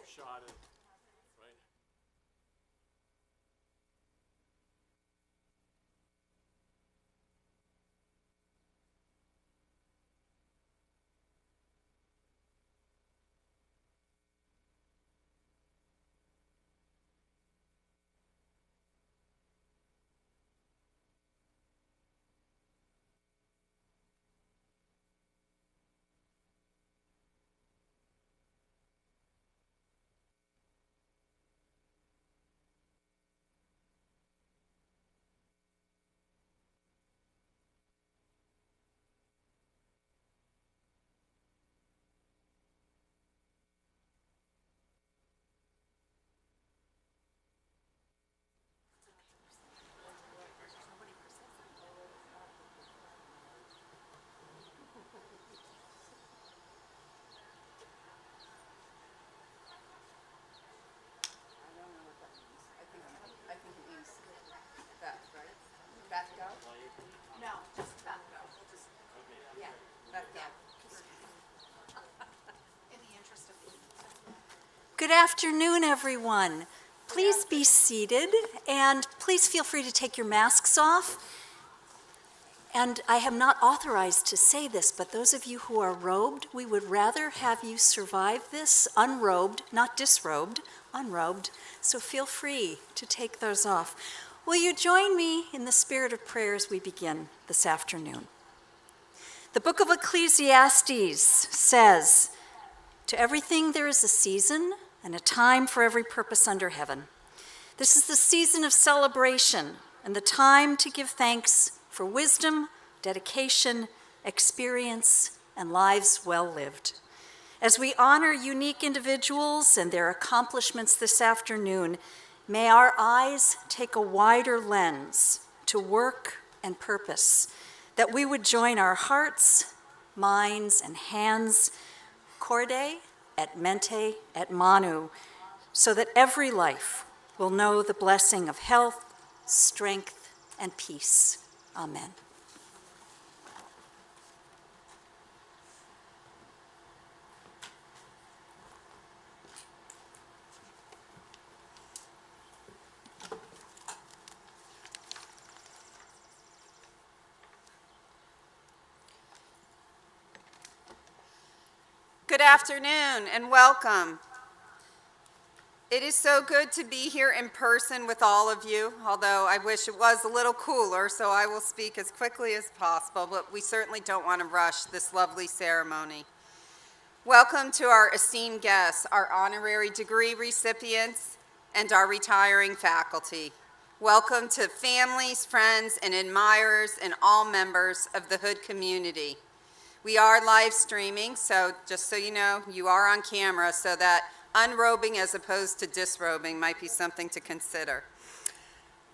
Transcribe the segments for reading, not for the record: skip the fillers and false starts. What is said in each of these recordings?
shot at, right? Good afternoon, everyone. Please be seated, and please feel free to take your masks off. And I am not authorized to say this, but those of you who are robed, we would rather have you survive this unrobed, not disrobed, unrobed. So feel free to take those off. Will you join me in the spirit of prayer as we begin this afternoon? The book of Ecclesiastes says, "To everything there is a season and a time for every purpose under heaven. This is the season of celebration and the time to give thanks for wisdom, dedication, experience, and lives well lived." As we honor unique individuals and their accomplishments this afternoon, may our eyes take a wider lens to work and purpose, that we would join our hearts, minds, and hands, corde et mente et manu, so that every life will know the blessing of health, strength, and peace. Amen. Good afternoon and welcome. It is so good to be here in person with all of you, although I wish it was a little cooler, so I will speak as quickly as possible, but we certainly don't want to rush this lovely ceremony. Welcome to our esteemed guests, our honorary degree recipients, and our retiring faculty. Welcome to families, friends, and admirers, and all members of the Hood community. We are live streaming, so just so you know, you are on camera, so that unrobing as opposed to disrobing might be something to consider.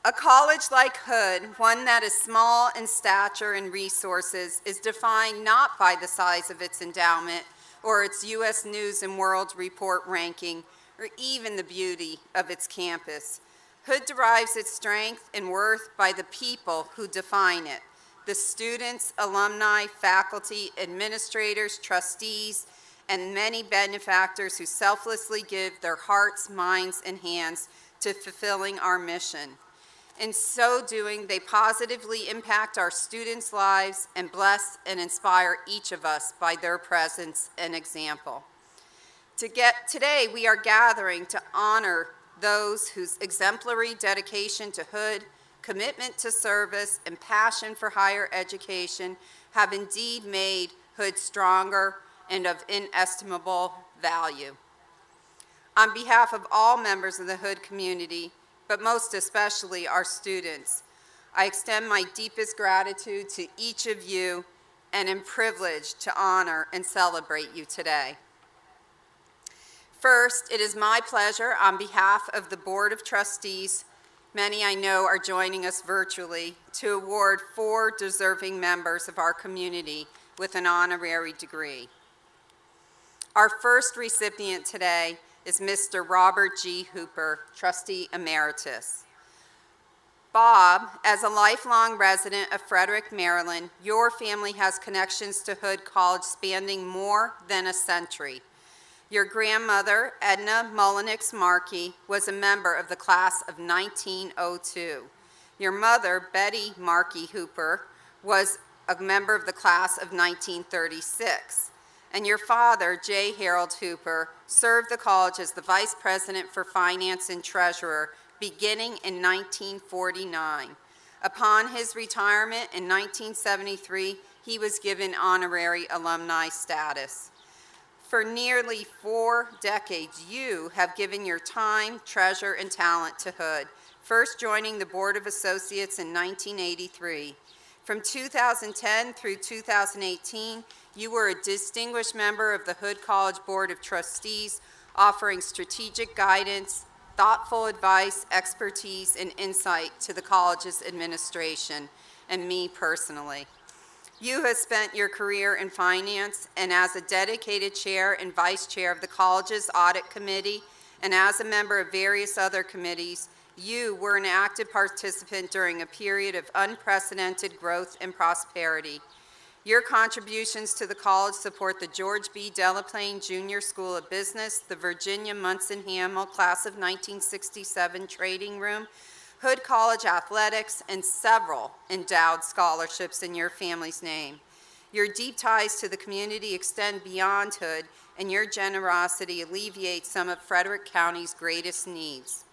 A college like Hood, one that is small in stature and resources, is defined not by the size of its endowment or its U.S. News and World Report ranking, or even the beauty of its campus. Hood derives its strength and worth by the people who define it: the students, alumni, faculty, administrators, trustees, and many benefactors who selflessly give their hearts, minds, and hands to fulfilling our mission. In so doing, they positively impact our students' lives and bless and inspire each of us by their presence and example. Today, we are gathering to honor those whose exemplary dedication to Hood, commitment to service, and passion for higher education have indeed made Hood stronger and of inestimable value. On behalf of all members of the Hood community, but most especially our students, I extend my deepest gratitude to each of you and am privileged to honor and celebrate you today. First, it is my pleasure on behalf of the Board of Trustees, many I know are joining us virtually, to award 4 deserving members of our community with an honorary degree. Our first recipient today is Mr. Robert G. Hooper, Trustee Emeritus. Bob, as a lifelong resident of Frederick, Maryland, your family has connections to Hood College spanning more than a century. Your grandmother, Edna Mullenix Markey, was a member of the class of 1902. Your mother, Betty Markey Hooper, was a member of the class of 1936. And your father, J. Harold Hooper, served the college as the Vice President for Finance and Treasurer beginning in 1949. Upon his retirement in 1973, he was given honorary alumni status. For nearly 4 decades, you have given your time, treasure, and talent to Hood, first joining the Board of Associates in 1983. From 2010 through 2018, you were a distinguished member of the Hood College Board of Trustees, offering strategic guidance, thoughtful advice, expertise, and insight to the college's administration, and me personally. You have spent your career in finance and as a dedicated chair and vice chair of the college's audit committee and as a member of various other committees. You were an active participant during a period of unprecedented growth and prosperity. Your contributions to the college support the George B. Delaplane Jr. School of Business, the Virginia Munson Hamill Class of 1967 Trading Room, Hood College Athletics, and several endowed scholarships in your family's name. Your deep ties to the community extend beyond Hood, and your generosity alleviates some of Frederick County's greatest needs.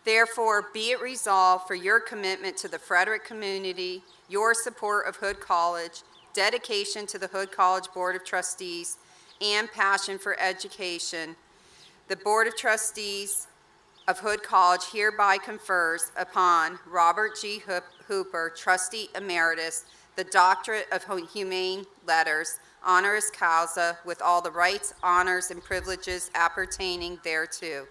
Therefore, be it resolved for your commitment to the Frederick community, your support of Hood College, dedication to the Hood College Board of Trustees, and passion for education, the Board of Trustees of Hood College hereby confers upon Robert G. Hooper, Trustee Emeritus, the Doctorate of Humane Letters, honoris causa, with all the rights, honors, and privileges appertaining thereto,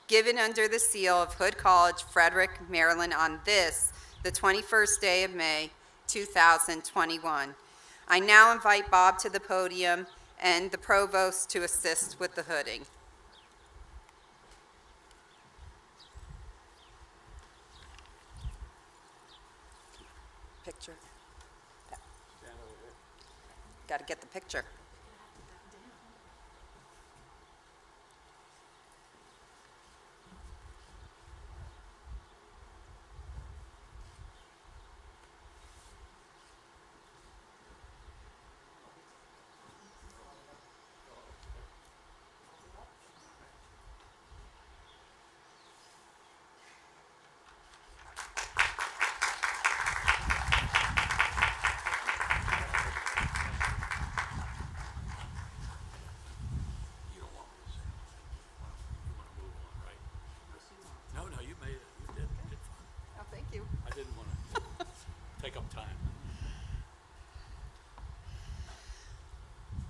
given under the seal of Hood College, Frederick, Maryland, on this, the 21st day of May, 2021. I now invite Bob to the podium and the provost to assist with the hooding. Picture. Got to get the picture.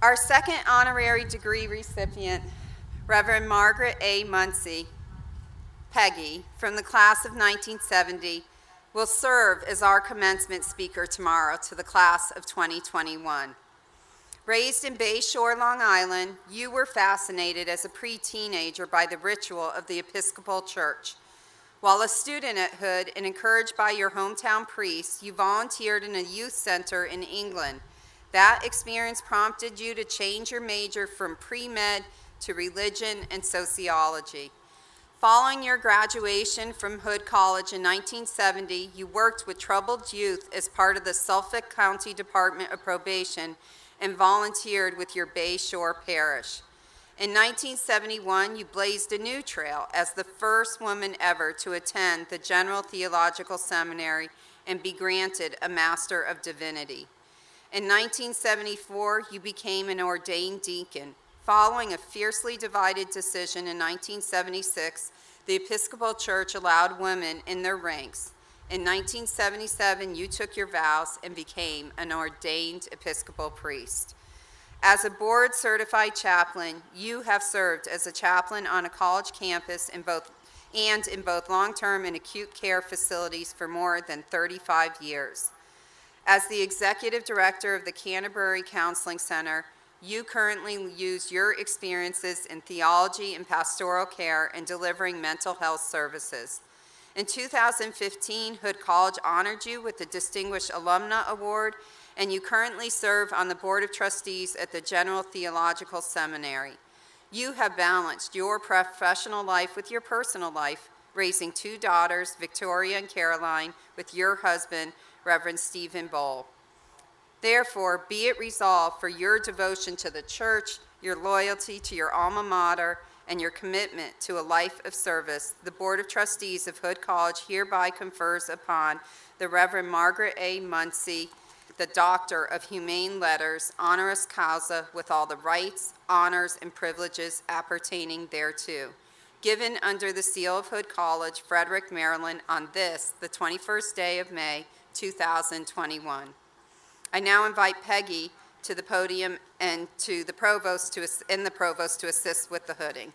Our second honorary degree recipient, Reverend Margaret A. Muncy, Peggy, from the class of 1970, will serve as our commencement speaker tomorrow to the class of 2021. Raised in Bay Shore, Long Island, you were fascinated as a pre-teenager by the ritual of the Episcopal Church. While a student at Hood and encouraged by your hometown priest, you volunteered in a youth center in England. That experience prompted you to change your major from pre-med to religion and sociology. Following your graduation from Hood College in 1970, you worked with troubled youth as part of the Suffolk County Department of Probation and volunteered with your Bay Shore parish. In 1971, you blazed a new trail as the first woman ever to attend the General Theological Seminary and be granted a Master of Divinity. In 1974, you became an ordained deacon. Following a fiercely divided decision in 1976, the Episcopal Church allowed women in their ranks. In 1977, you took your vows and became an ordained Episcopal priest. As a board-certified chaplain, you have served as a chaplain on a college campus in both long-term and acute care facilities for more than 35 years. As the executive director of the Canterbury Counseling Center, you currently use your experiences in theology and pastoral care in delivering mental health services. In 2015, Hood College honored you with the Distinguished Alumna Award, and you currently serve on the Board of Trustees at the General Theological Seminary. You have balanced your professional life with your personal life, raising 2 daughters, Victoria and Caroline, with your husband, Reverend Stephen Bowl. Therefore, be it resolved for your devotion to the church, your loyalty to your alma mater, and your commitment to a life of service, the Board of Trustees of Hood College hereby confers upon the Reverend Margaret A. Muncy, the Doctor of Humane Letters, honoris causa, with all the rights, honors, and privileges appertaining thereto. Given under the seal of Hood College, Frederick, Maryland, on this, the 21st day of May, 2021. I now invite Peggy to the podium and the provost to assist with the hooding.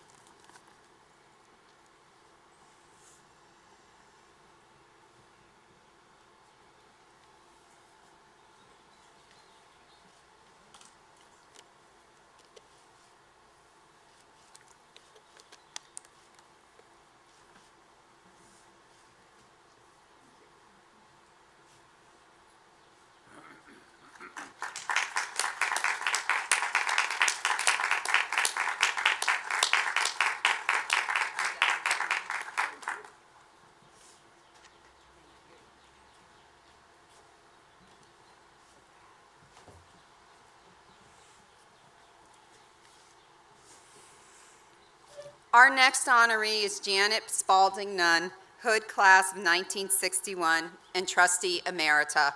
Our next honoree is Janet Spalding Nunn, Hood Class of 1961, and Trustee Emerita.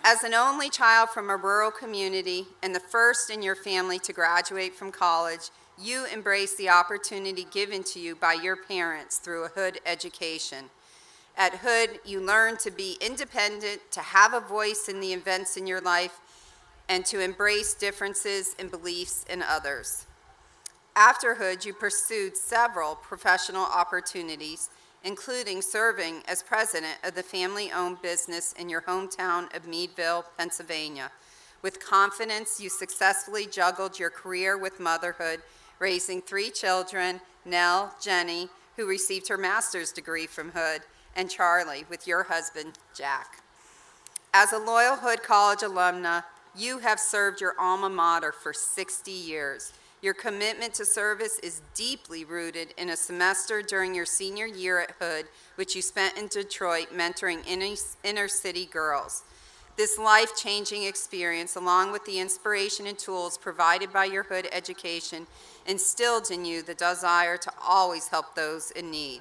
As an only child from a rural community and the first in your family to graduate from college, you embrace the opportunity given to you by your parents through a Hood education. At Hood, you learn to be independent, to have a voice in the events in your life, and to embrace differences and beliefs in others. After Hood, you pursued several professional opportunities, including serving as president of the family-owned business in your hometown of Meadville, Pennsylvania. With confidence, you successfully juggled your career with motherhood, raising 3 children, Nell, Jenny, who received her master's degree from Hood, and Charlie, with your husband, Jack. As a loyal Hood College alumna, you have served your alma mater for 60 years. Your commitment to service is deeply rooted in a semester during your senior year at Hood, which you spent in Detroit mentoring inner city girls. This life-changing experience, along with the inspiration and tools provided by your Hood education, instilled in you the desire to always help those in need.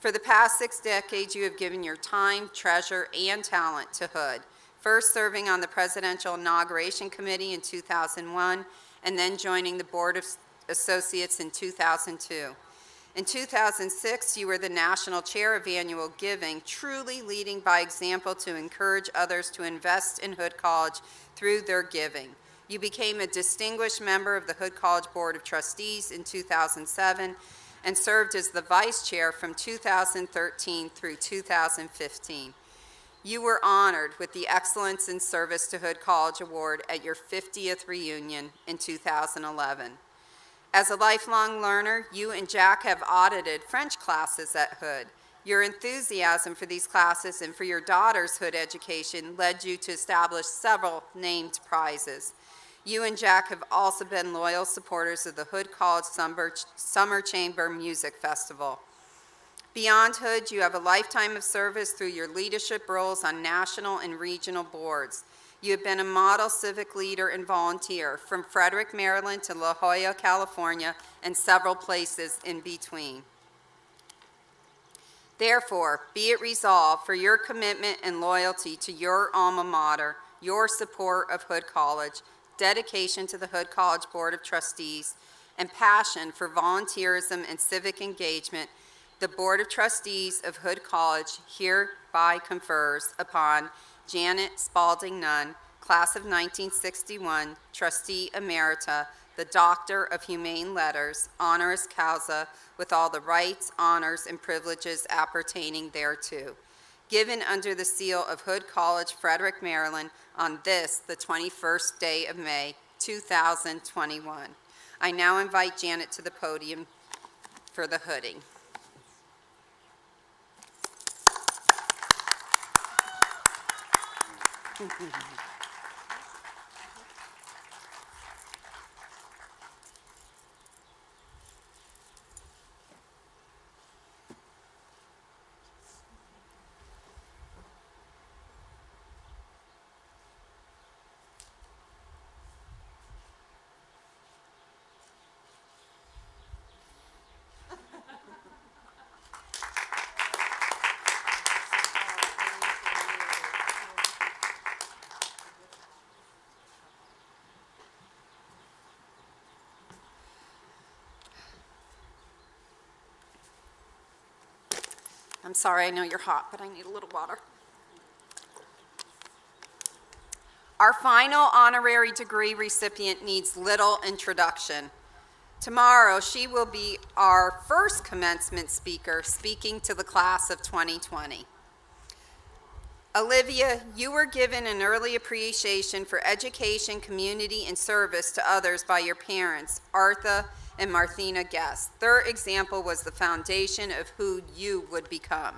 For the past 6 decades, you have given your time, treasure, and talent to Hood, first serving on the Presidential Inauguration Committee in 2001, and then joining the Board of Associates in 2002. In 2006, you were the National Chair of Annual Giving, truly leading by example to encourage others to invest in Hood College through their giving. You became a distinguished member of the Hood College Board of Trustees in 2007 and served as the Vice Chair from 2013 through 2015. You were honored with the Excellence in Service to Hood College Award at your 50th reunion in 2011. As a lifelong learner, you and Jack have audited French classes at Hood. Your enthusiasm for these classes and for your daughter's Hood education led you to establish several named prizes. You and Jack have also been loyal supporters of the Hood College Summer Chamber Music Festival. Beyond Hood, you have a lifetime of service through your leadership roles on national and regional boards. You have been a model civic leader and volunteer from Frederick, Maryland to La Jolla, California, and several places in between. Therefore, be it resolved for your commitment and loyalty to your alma mater, your support of Hood College, dedication to the Hood College Board of Trustees, and passion for volunteerism and civic engagement, the Board of Trustees of Hood College hereby confers upon Janet Spalding Nunn, Class of 1961, Trustee Emerita, the Doctor of Humane Letters, honoris causa, with all the rights, honors, and privileges appertaining thereto. Given under the seal of Hood College, Frederick, Maryland, on this, the 21st day of May, 2021. I now invite Janet to the podium for the hooding. I'm sorry, I know you're hot, but I need a little water. Our final honorary degree recipient needs little introduction. Tomorrow, she will be our first commencement speaker, speaking to the class of 2020. Olivia, you were given an early appreciation for education, community, and service to others by your parents, Artha and Marthina Guest. Their example was the foundation of who you would become.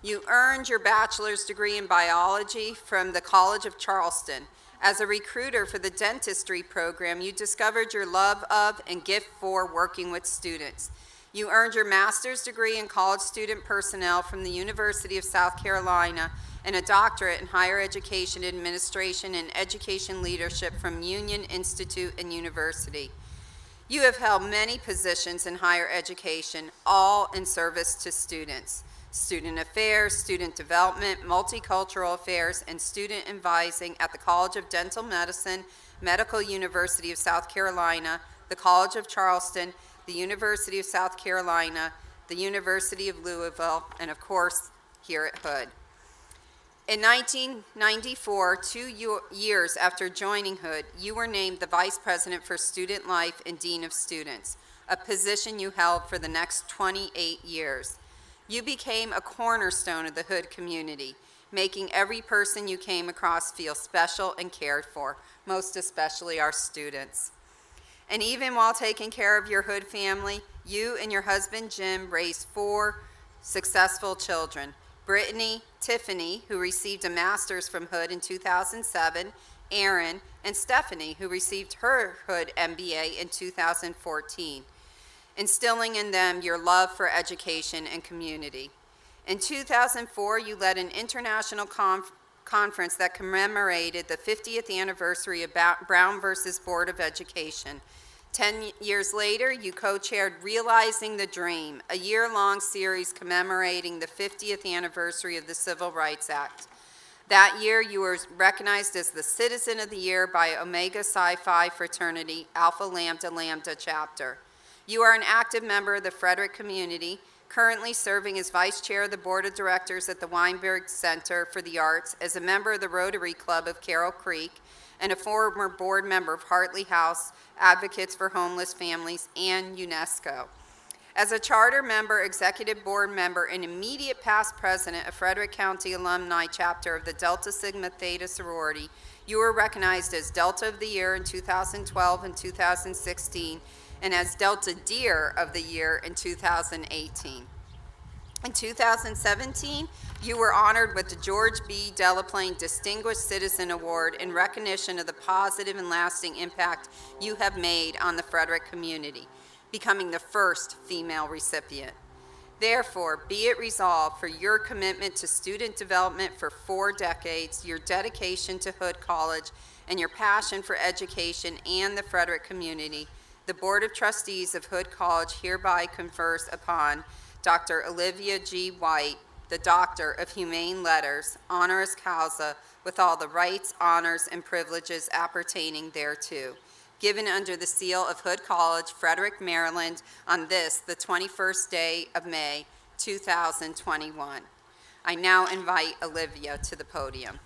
You earned your bachelor's degree in biology from the College of Charleston. As a recruiter for the dentistry program, you discovered your love of and gift for working with students. You earned your master's degree in college student personnel from the University of South Carolina and a doctorate in higher education administration and education leadership from Union Institute and University. You have held many positions in higher education, all in service to students. Student affairs, student development, multicultural affairs, and student advising at the College of Dental Medicine, Medical University of South Carolina, the College of Charleston, the University of South Carolina, the University of Louisville, and of course, here at Hood. In 1994, 2 years after joining Hood, you were named the Vice President for Student Life and Dean of Students, a position you held for the next 28 years. You became a cornerstone of the Hood community, making every person you came across feel special and cared for, most especially our students. And even while taking care of your Hood family, you and your husband Jim raised 4 successful children: Brittany, Tiffany, who received a master's from Hood in 2007, Aaron, and Stephanie, who received her Hood MBA in 2014. Instilling in them your love for education and community. In 2004, you led an international conference that commemorated the 50th anniversary of Brown versus Board of Education. 10 years later, you co-chaired Realizing the Dream, a year-long series commemorating the 50th anniversary of the Civil Rights Act. That year, you were recognized as the Citizen of the Year by Omega Psi Phi fraternity, Alpha Lambda Lambda chapter. You are an active member of the Frederick community, currently serving as Vice Chair of the Board of Directors at the Weinberg Center for the Arts, as a member of the Rotary Club of Carroll Creek, and a former board member of Hartley House, Advocates for Homeless Families, and UNESCO. As a charter member, executive board member, and immediate past president of Frederick County Alumni Chapter of the Delta Sigma Theta sorority, you were recognized as Delta of the Year in 2012 and 2016, and as Delta Deer of the Year in 2018. In 2017, you were honored with the George B. Delaplane Distinguished Citizen Award in recognition of the positive and lasting impact you have made on the Frederick community, becoming the first female recipient. Therefore, be it resolved for your commitment to student development for 4 decades, your dedication to Hood College, and your passion for education and the Frederick community, the Board of Trustees of Hood College hereby confers upon Dr. Olivia G. White, the Doctor of Humane Letters, honoris causa, with all the rights, honors, and privileges appertaining thereto, given under the seal of Hood College, Frederick, Maryland, on this, the 21st day of May, 2021. I now invite Olivia to the podium.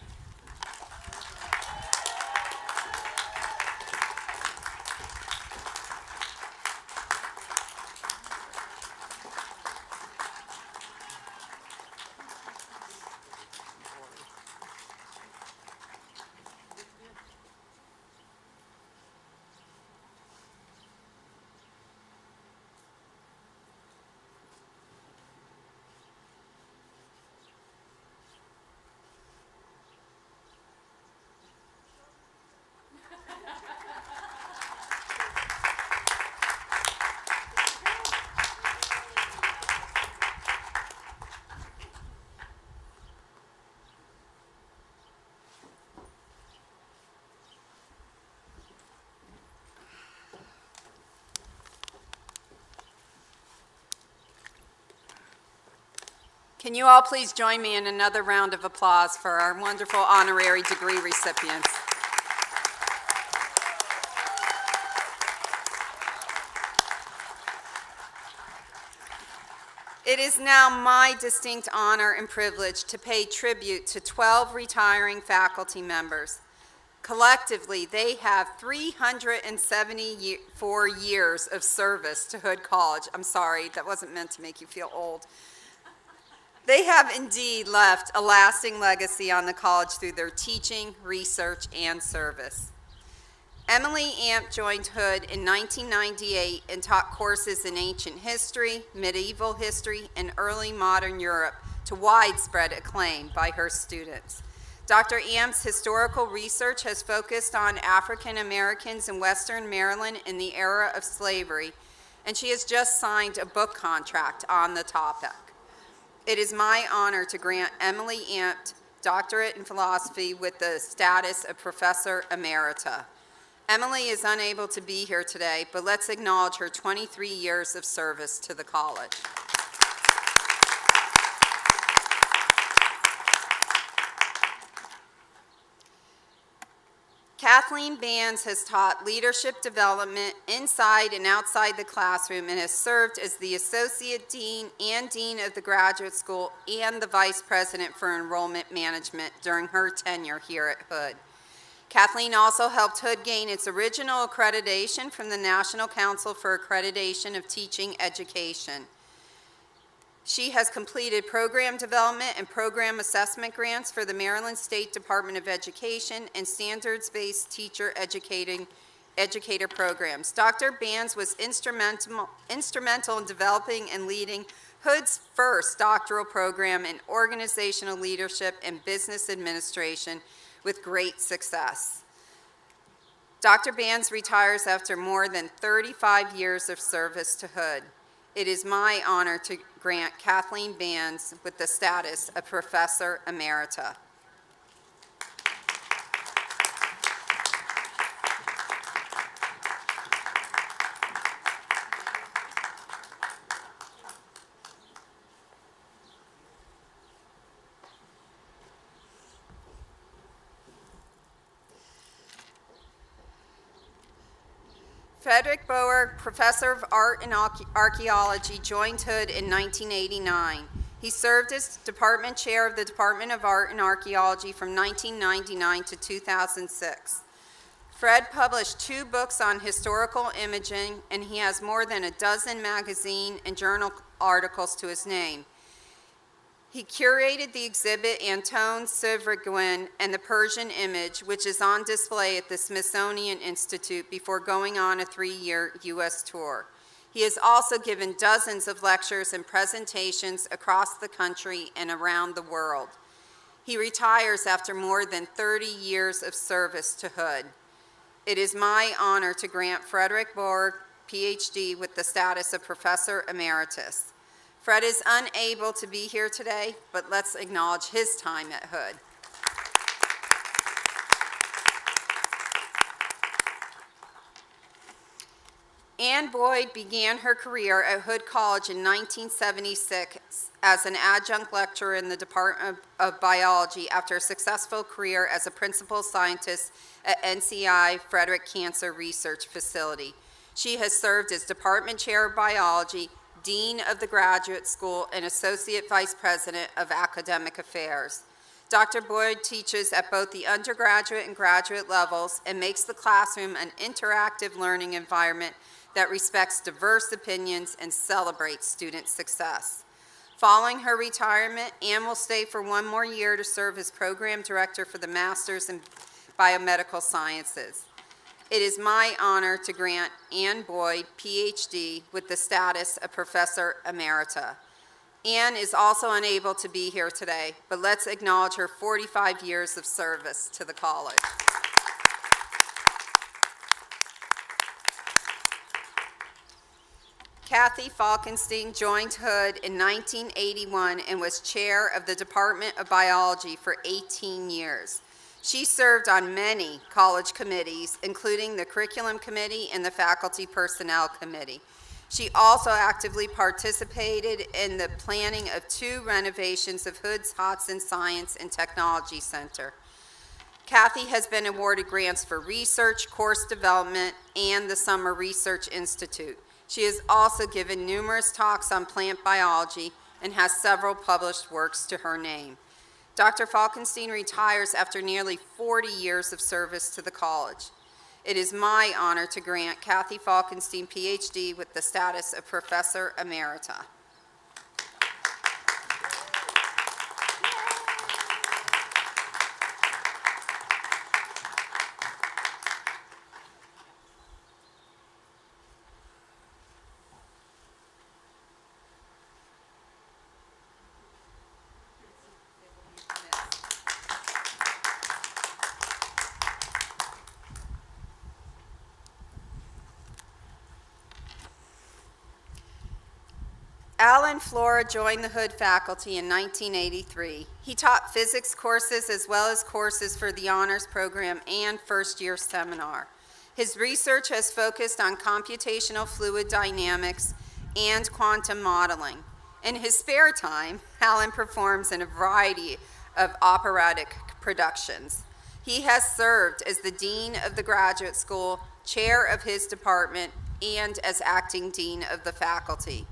Can you all please join me in another round of applause for our wonderful honorary degree recipients? It is now my distinct honor and privilege to pay tribute to 12 retiring faculty members. Collectively, they have 374 years of service to Hood College. I'm sorry, that wasn't meant to make you feel old. They have indeed left a lasting legacy on the college through their teaching, research, and service. Emily Amp joined Hood in 1998 and taught courses in ancient history, medieval history, and early modern Europe to widespread acclaim by her students. Dr. Amp's historical research has focused on African Americans in Western Maryland in the era of slavery, and she has just signed a book contract on the topic. It is my honor to grant Emily Amp doctorate in philosophy with the status of Professor Emerita. Emily is unable to be here today, but let's acknowledge her 23 years of service to the college. Kathleen Bands has taught leadership development inside and outside the classroom and has served as the Associate Dean and Dean of the Graduate School and the Vice President for Enrollment Management during her tenure here at Hood. Kathleen also helped Hood gain its original accreditation from the National Council for Accreditation of Teaching Education. She has completed program development and program assessment grants for the Maryland State Department of Education and standards-based teacher educator programs. Dr. Bands was instrumental in developing and leading Hood's first doctoral program in organizational leadership and business administration with great success. Dr. Bands retires after more than 35 years of service to Hood. It is my honor to grant Kathleen Bands with the status of Professor Emerita. Frederick Boer, Professor of Art and Archaeology, joined Hood in 1989. He served as Department Chair of the Department of Art and Archaeology from 1999 to 2006. Fred published 2 books on historical imaging, and he has more than a dozen magazine and journal articles to his name. He curated the exhibit Anton Severguin and the Persian Image, which is on display at the Smithsonian Institute before going on a 3-year U.S. tour. He has also given dozens of lectures and presentations across the country and around the world. He retires after more than 30 years of service to Hood. It is my honor to grant Frederick Boer, PhD, with the status of Professor Emeritus. Fred is unable to be here today, but let's acknowledge his time at Hood. Ann Boyd began her career at Hood College in 1976 as an adjunct lecturer in the Department of Biology after a successful career as a principal scientist at NCI Frederick Cancer Research Facility. She has served as Department Chair of Biology, Dean of the Graduate School, and Associate Vice President of Academic Affairs. Dr. Boyd teaches at both the undergraduate and graduate levels and makes the classroom an interactive learning environment that respects diverse opinions and celebrates student success. Following her retirement, Ann will stay for 1 more year to serve as Program Director for the Masters in Biomedical Sciences. It is my honor to grant Ann Boyd, PhD, with the status of Professor Emerita. Ann is also unable to be here today, but let's acknowledge her 45 years of service to the college. Kathy Falkenstein joined Hood in 1981 and was chair of the Department of Biology for 18 years. She served on many college committees, including the Curriculum Committee and the Faculty Personnel Committee. She also actively participated in the planning of 2 renovations of Hood's Hodson Science and Technology Center. Kathy has been awarded grants for research, course development, and the Summer Research Institute. She has also given numerous talks on plant biology and has several published works to her name. Dr. Falkenstein retires after nearly 40 years of service to the college. It is my honor to grant Kathy Falkenstein, PhD, with the status of Professor Emerita. Alan Flora joined the Hood faculty in 1983. He taught physics courses as well as courses for the honors program and first-year seminar. His research has focused on computational fluid dynamics and quantum modeling. In his spare time, Alan performs in a variety of operatic productions. He has served as the Dean of the Graduate School, Chair of his department, and as Acting Dean of the faculty.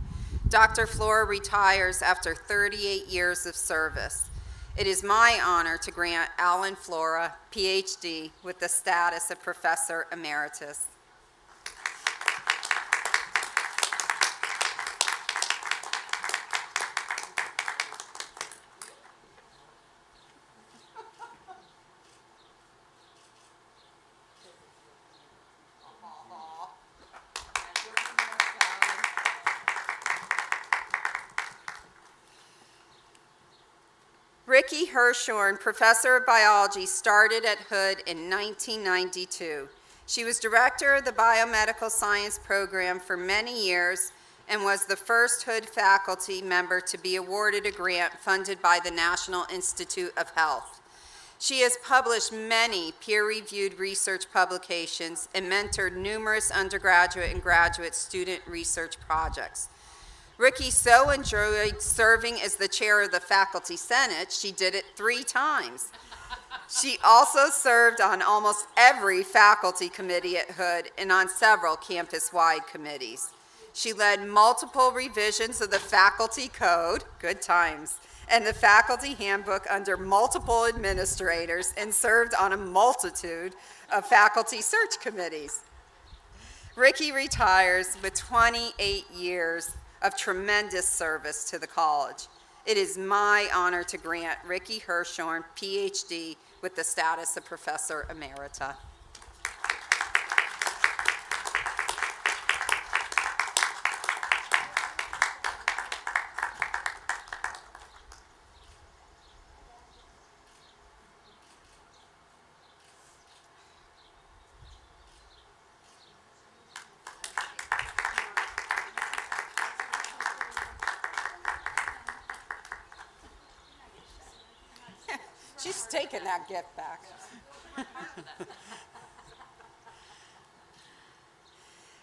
Dr. Flora retires after 38 years of service. It is my honor to grant Alan Flora, PhD, with the status of Professor Emeritus. Ricky Hershon, professor of biology, started at Hood in 1992. She was director of the biomedical science program for many years and was the first Hood faculty member to be awarded a grant funded by the National Institute of Health. She has published many peer-reviewed research publications and mentored numerous undergraduate and graduate student research projects. Ricky so enjoyed serving as the chair of the Faculty Senate, she did it 3 times. She also served on almost every faculty committee at Hood and on several campus-wide committees. She led multiple revisions of the faculty code, good times, and the faculty handbook under multiple administrators and served on a multitude of faculty search committees. Ricky retires with 28 years of tremendous service to the college. It is my honor to grant Ricky Hershon, PhD, with the status of Professor Emerita. She's taking that gift back.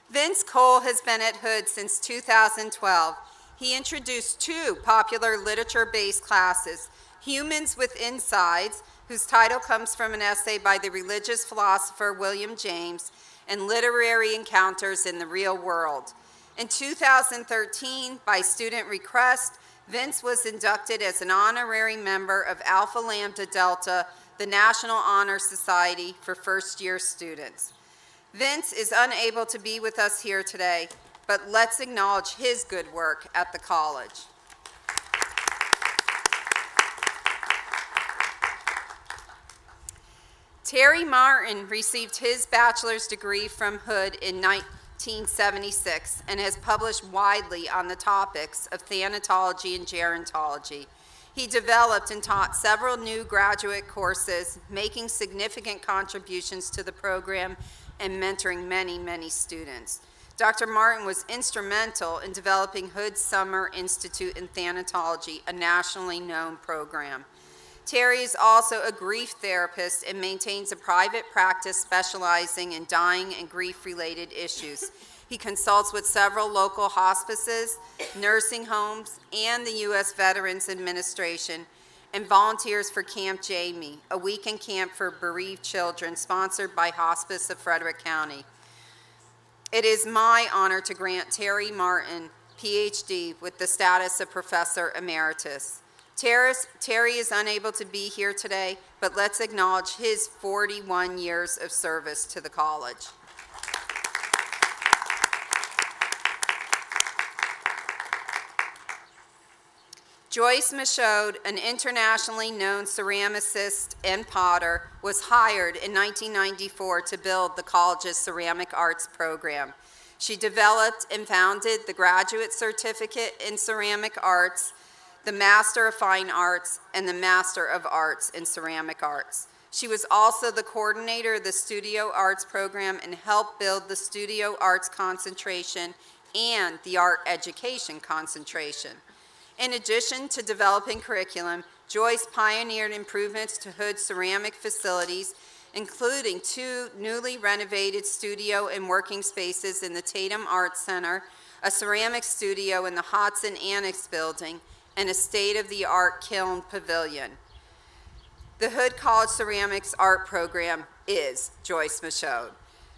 Vince Cole has been at Hood since 2012. He introduced 2 popular literature-based classes, Humans with Insides, whose title comes from an essay by the religious philosopher William James, and Literary Encounters in the Real World. In 2013, by student request, Vince was inducted as an honorary member of Alpha Lambda Delta, the National Honor Society for first-year students. Vince is unable to be with us here today, but let's acknowledge his good work at the college. Terry Martin received his bachelor's degree from Hood in 1976 and has published widely on the topics of thanatology and gerontology. He developed and taught several new graduate courses, making significant contributions to the program and mentoring many, many students. Dr. Martin was instrumental in developing Hood's Summer Institute in Thanatology, a nationally known program. Terry is also a grief therapist and maintains a private practice specializing in dying and grief-related issues. He consults with several local hospices, nursing homes, and the U.S. Veterans Administration, and volunteers for Camp Jamie, a weekend camp for bereaved children sponsored by Hospice of Frederick County. It is my honor to grant Terry Martin, PhD, with the status of Professor Emeritus. Terry is unable to be here today, but let's acknowledge his 41 years of service to the college. Joyce Michoud, an internationally known ceramicist and potter, was hired in 1994 to build the college's ceramic arts program. She developed and founded the Graduate Certificate in Ceramic Arts, the Master of Fine Arts, and the Master of Arts in Ceramic Arts. She was also the coordinator of the Studio Arts program and helped build the Studio Arts concentration and the Art Education concentration. In addition to developing curriculum, Joyce pioneered improvements to Hood's ceramic facilities, including 2 newly renovated studio and working spaces in the Tatum Arts Center, a ceramic studio in the Hodson Annex building, and a state-of-the-art kiln pavilion. The Hood College Ceramics Art Program is Joyce Michoud.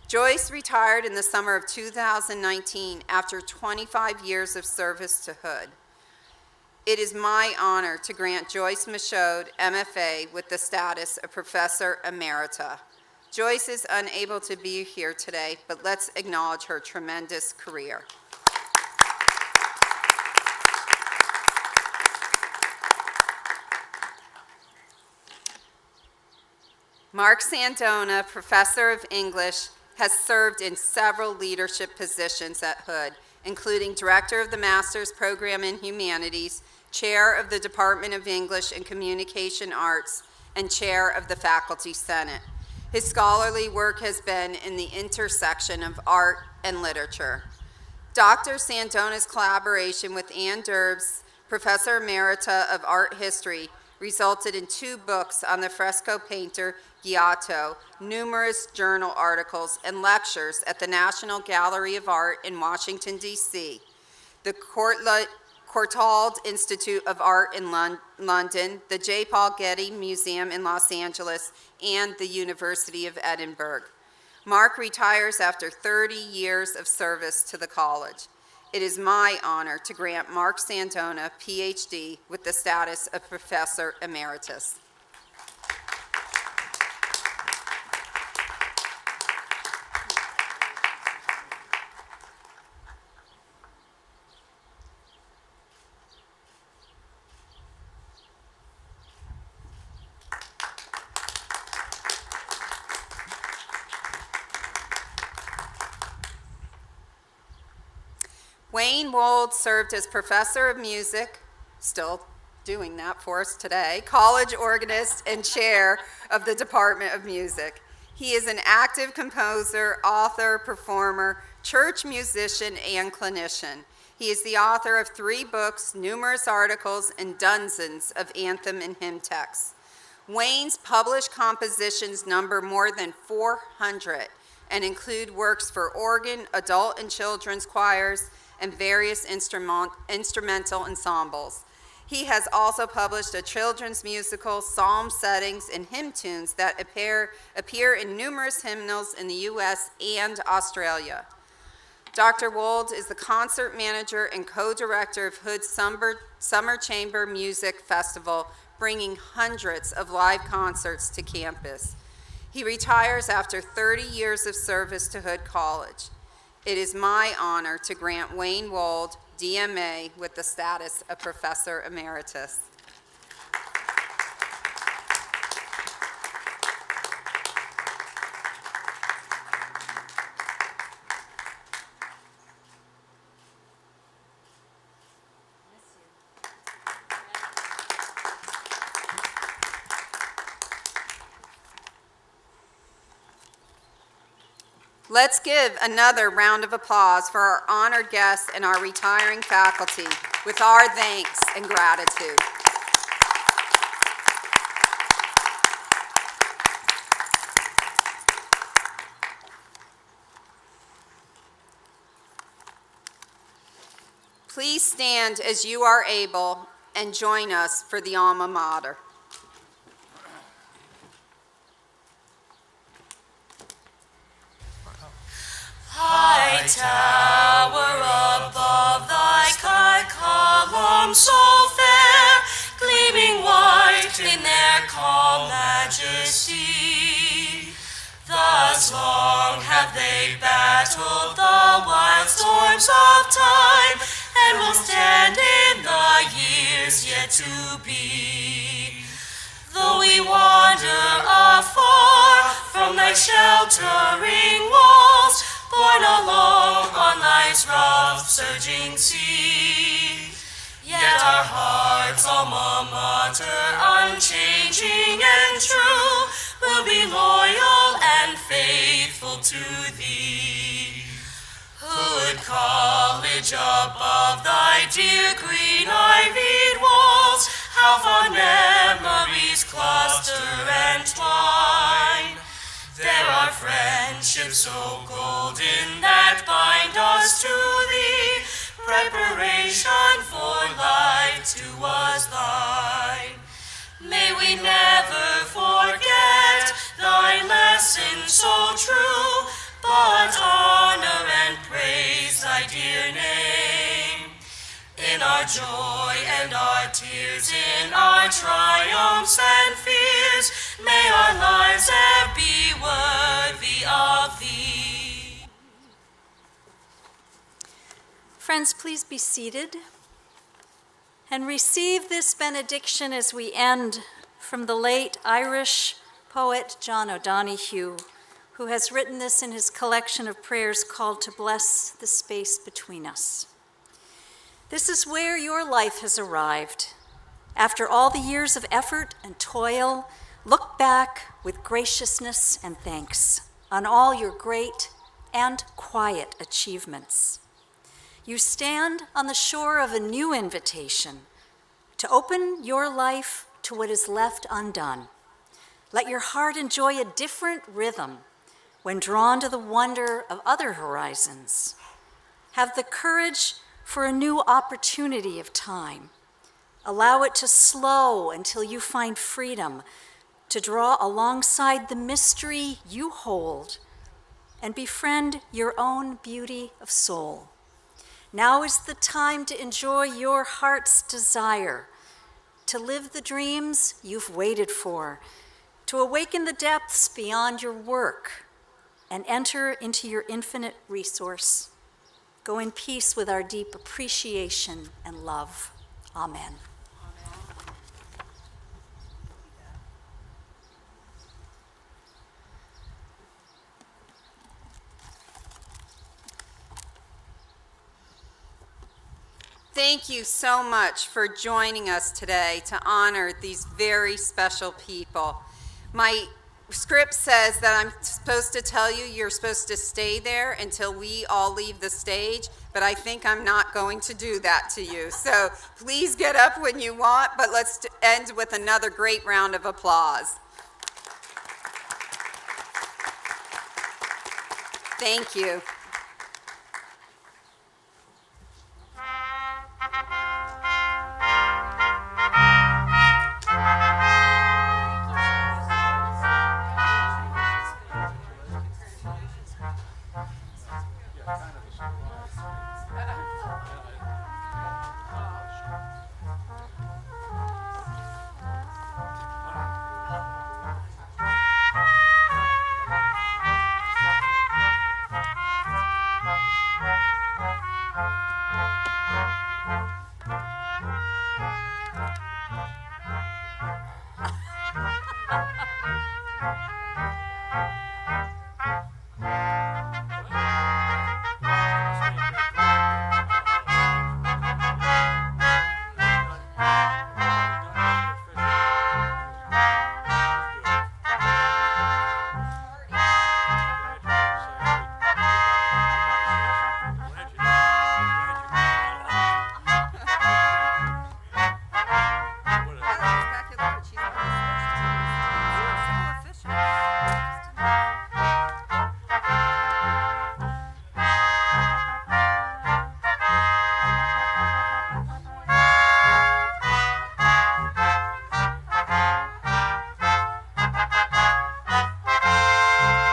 Joyce retired in the summer of 2019 after 25 years of service to Hood. It is my honor to grant Joyce Michoud, MFA, with the status of Professor Emerita. Joyce is unable to be here today, but let's acknowledge her tremendous career. Mark Sandona, Professor of English, has served in several leadership positions at Hood, including Director of the Master's Program in Humanities, Chair of the Department of English and Communication Arts, and Chair of the Faculty Senate. His scholarly work has been in the intersection of art and literature. Dr. Sandona's collaboration with Ann Durbs, Professor Emerita of Art History, resulted in 2 books on the fresco painter Giotto, numerous journal articles, and lectures at the National Gallery of Art in Washington, D.C., the Courtauld Institute of Art in London, the J. Paul Getty Museum in Los Angeles, and the University of Edinburgh. Mark retires after 30 years of service to the college. It is my honor to grant Mark Sandona, PhD, with the status of Professor Emeritus. Wayne Wold served as professor of music, still doing that for us today, college organist, and chair of the Department of Music. He is an active composer, author, performer, church musician, and clinician. He is the author of 3 books, numerous articles, and dozens of anthem and hymn texts. Wayne's published compositions number more than 400 and include works for organ, adult and children's choirs, and various instrumental ensembles. He has also published a children's musical, psalm settings, and hymn tunes that appear in numerous hymnals in the U.S. and Australia. Dr. Wold is the concert manager and co-director of Hood's Summer Chamber Music Festival, bringing hundreds of live concerts to campus. He retires after 30 years of service to Hood College. It is my honor to grant Wayne Wold, DMA, with the status of Professor Emeritus. Let's give another round of applause for our honored guests and our retiring faculty with our thanks and gratitude. Please stand as you are able and join us for the Alma Mater. High tower above thy sky columns so fair, gleaming white in their calm majesty. Thus long have they battled the wild storms of time, and will stand in the years yet to be. Though we wander afar from thy sheltering walls, borne along on life's rough surging sea, yet our hearts, Alma Mater, unchanging and true, will be loyal and faithful to thee. Hood College above thy dear green ivied walls, how fond memories cluster and twine. There are friendships so golden that bind us to thee, preparation for life to us thine. May we never forget thy lesson so true, but honor and praise thy dear name. In our joy and our tears, in our triumphs and fears, may our lives ever be worthy of thee. Friends, please be seated and receive this benediction as we end from the late Irish poet John O'Donoghue, who has written this in his collection of prayers called To Bless the Space Between Us. This is where your life has arrived. After all the years of effort and toil, look back with graciousness and thanks on all your great and quiet achievements. You stand on the shore of a new invitation to open your life to what is left undone. Let your heart enjoy a different rhythm when drawn to the wonder of other horizons. Have the courage for a new opportunity of time. Allow it to slow until you find freedom to draw alongside the mystery you hold and befriend your own beauty of soul. Now is the time to enjoy your heart's desire, to live the dreams you've waited for, to awaken the depths beyond your work, and enter into your infinite resource. Go in peace with our deep appreciation and love. Amen. Thank you so much for joining us today to honor these very special people. My script says that I'm supposed to tell you you're supposed to stay there until we all leave the stage, but I think I'm not going to do that to you. So please get up when you want, but let's end with another great round of applause. Thank you.